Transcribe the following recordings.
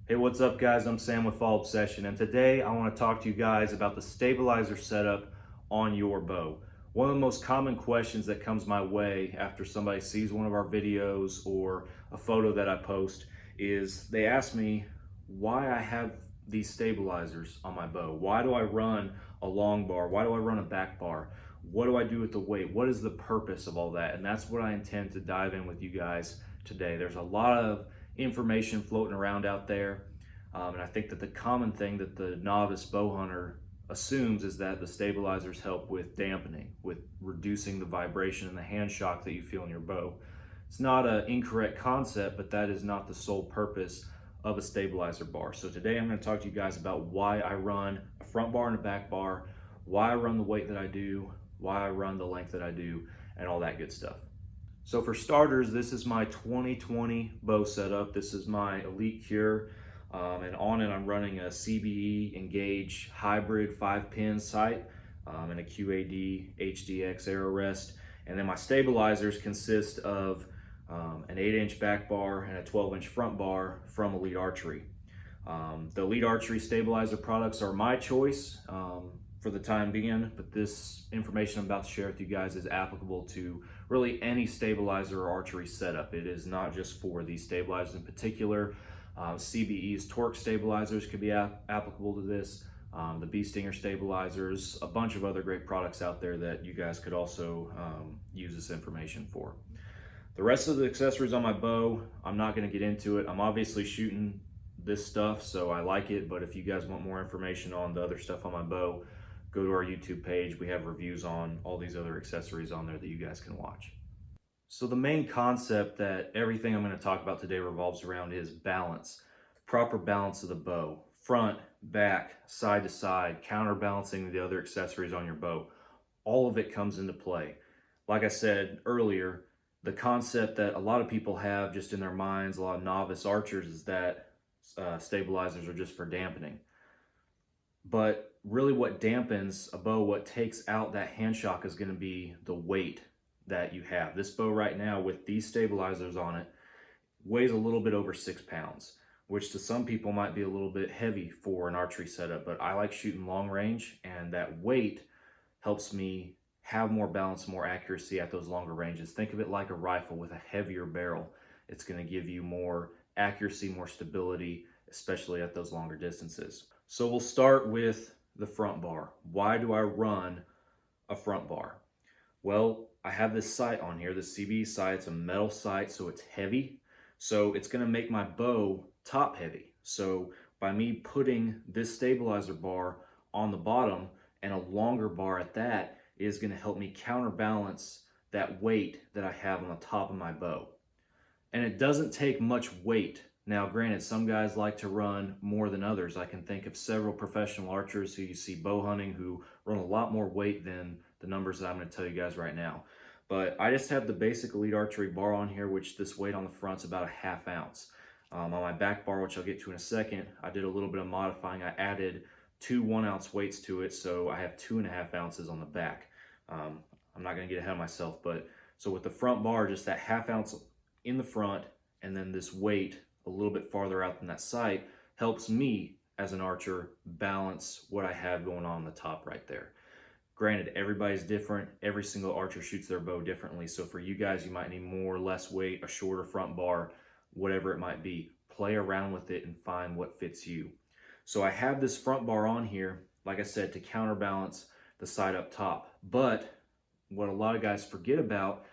Hey, what's up guys? I'm Sam with Fall Obsession, and today I want to talk to you guys about the stabilizer setup on your bow. One of the most common questions that comes my way after somebody sees one of our videos or a photo that I post is they ask me why I have these stabilizers on my bow. Why do I run a long bar? Why do I run a back bar? What do I do with the weight? What is the purpose of all that? And that's what I intend to dive in with you guys today. There's a lot of information floating around out there. And I think that the common thing that the novice bow hunter assumes is that the stabilizers help with dampening, with reducing the vibration and the hand shock that you feel in your bow. It's not an incorrect concept, but that is not the sole purpose of a stabilizer bar. So today I'm going to talk to you guys about why I run a front bar and a back bar, why I run the weight that I do, why I run the length that I do, and all that good stuff. So for starters, this is my 2020 bow setup. This is my Elite Cure, and on it I'm running a CBE Engage hybrid 5-pin sight and a QAD HDX arrow rest. And then my stabilizers consist of an 8-inch back bar and a 12-inch front bar from Elite Archery. The Elite Archery stabilizer products are my choice for the time being, but this information I'm about to share with you guys is applicable to really any stabilizer or archery setup. It is not just for these stabilizers in particular. CBE's torque stabilizers could be applicable to this. The Bee Stinger stabilizers, a bunch of other great products out there that you guys could also use this information for. The rest of the accessories on my bow, I'm not going to get into it. I'm obviously shooting this stuff, so I like it, but if you guys want more information on the other stuff on my bow, go to our YouTube page. We have reviews on all these other accessories on there that you guys can watch. So the main concept that everything I'm going to talk about today revolves around is balance, proper balance of the bow, front, back, side to side, counterbalancing the other accessories on your bow. All of it comes into play. Like I said earlier, the concept that a lot of people have just in their minds, a lot of novice archers, is that stabilizers are just for dampening. But really what dampens a bow, what takes out that hand shock, is going to be the weight that you have. This bow right now with these stabilizers on it weighs a little bit over 6 pounds, which to some people might be a little bit heavy for an archery setup, but I like shooting long range, and that weight helps me have more balance, more accuracy at those longer ranges. Think of it like a rifle with a heavier barrel. It's going to give you more accuracy, more stability, especially at those longer distances. So we'll start with the front bar. Why do I run a front bar? Well, I have this sight on here, the CBE sight. It's a metal sight, so it's heavy. So it's going to make my bow top heavy. So by me putting this stabilizer bar on the bottom, and a longer bar at that, is going to help me counterbalance that weight that I have on the top of my bow. And it doesn't take much weight. Now, granted, some guys like to run more than others. I can think of several professional archers who you see bow hunting who run a lot more weight than the numbers that I'm going to tell you guys right now. But I just have the basic Elite Archery bar on here, which this weight on the front's about a 1/2 ounce. On my back bar, which I'll get to in a second, I did a little bit of modifying. I added 2 1-ounce weights to it, so I have 2.5 ounces on the back. I'm not going to get ahead of myself, but so with the front bar, just that 1/2 ounce in the front, and then this weight a little bit farther out than that sight, helps me as an archer balance what I have going on the top right there. Granted, everybody's different. Every single archer shoots their bow differently. So for you guys, you might need more or less weight, a shorter front bar, whatever it might be. Play around with it and find what fits you. So I have this front bar on here, like I said, to counterbalance the sight up top. But what a lot of guys forget about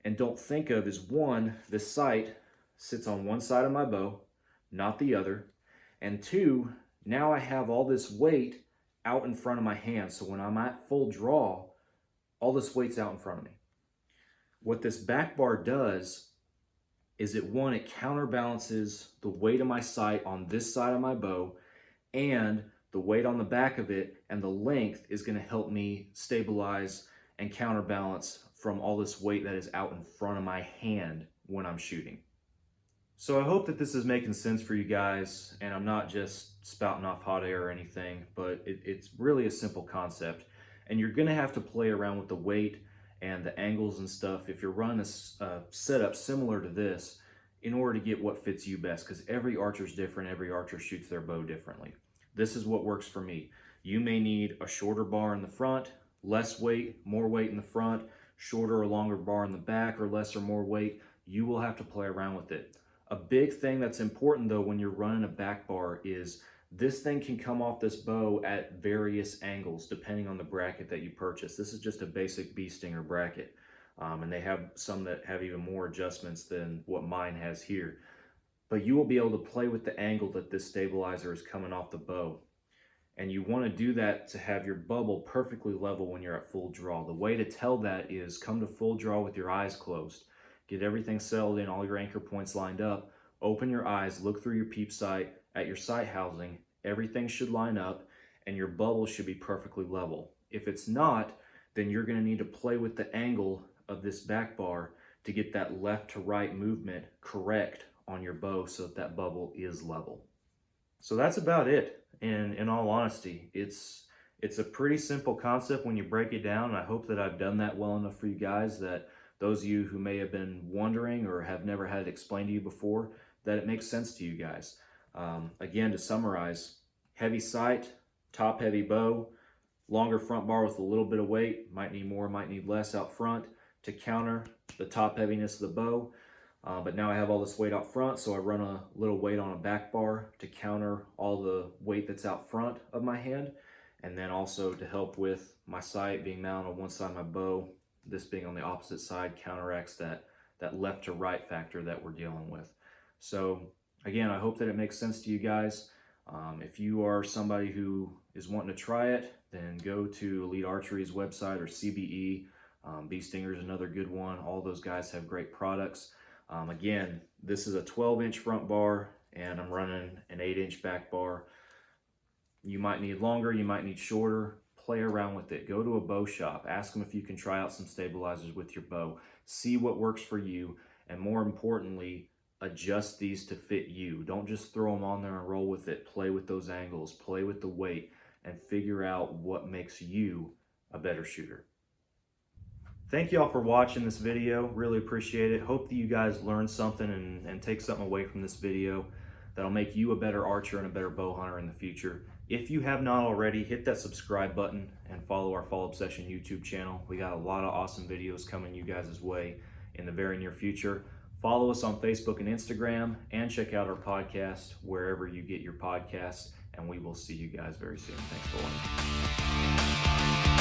and don't think of is, one, this sight sits on one side of my bow, not the other. And two, now I have all this weight out in front of my hand. So when I'm at full draw, all this weight's out in front of me. What this back bar does is it counterbalances the weight of my sight on this side of my bow, and the weight on the back of it and the length is going to help me stabilize and counterbalance from all this weight that is out in front of my hand when I'm shooting. So I hope that this is making sense for you guys, and I'm not just spouting off hot air or anything, but it's really a simple concept. And you're gonna have to play around with the weight and the angles and stuff. If you're running a setup similar to this, in order to get what fits you best, because every archer is different. Every archer shoots their bow differently. This is what works for me. You may need a shorter bar in the front, less weight, more weight in the front, shorter or longer bar in the back, or less or more weight. You will have to play around with it. A big thing that's important though when you're running a back bar is this thing can come off this bow at various angles depending on the bracket that you purchase. This is just a basic bee stinger bracket. And they have some that have even more adjustments than what mine has here. But you will be able to play with the angle that this stabilizer is coming off the bow. And you want to do that to have your bubble perfectly level when you're at full draw. The way to tell that is come to full draw with your eyes closed. Get everything settled in, all your anchor points lined up. Open your eyes, look through your peep sight at your sight housing. Everything should line up and your bubble should be perfectly level. If it's not, then you're going to need to play with the angle of this back bar to get that left to right movement correct on your bow so that bubble is level. So that's about it. And in all honesty, it's a pretty simple concept when you break it down. And I hope that I've done that well enough for you guys that those of you who may have been wondering or have never had it explained to you before, that it makes sense to you guys. Again, to summarize, heavy sight, top heavy bow, longer front bar with a little bit of weight, might need more, might need less out front to counter the top heaviness of the bow. But now I have all this weight out front, so I run a little weight on a back bar to counter all the weight that's out front of my hand. And then also to help with my sight being mounted on one side of my bow, this being on the opposite side counteracts that left to right factor that we're dealing with. So again, I hope that it makes sense to you guys. If you are somebody who is wanting to try it, then go to Elite Archery's website or CBE. Bee Stinger is another good one. All those guys have great products. Again, this is a 12-inch front bar and I'm running an 8-inch back bar. You might need longer, you might need shorter. Play around with it. Go to a bow shop. Ask them if you can try out some stabilizers with your bow. See what works for you, and more importantly, adjust these to fit you. Don't just throw them on there and roll with it. Play with those angles, play with the weight, and figure out what makes you a better shooter. Thank you all for watching this video. Really appreciate it. Hope that you guys learned something and take something away from this video that'll make you a better archer and a better bow hunter in the future. If you have not already, hit that subscribe button and follow our Fall Obsession YouTube channel. We got a lot of awesome videos coming you guys' way in the very near future. Follow us on Facebook and Instagram, and check out our podcast wherever you get your podcasts, and we will see you guys very soon. Thanks for watching.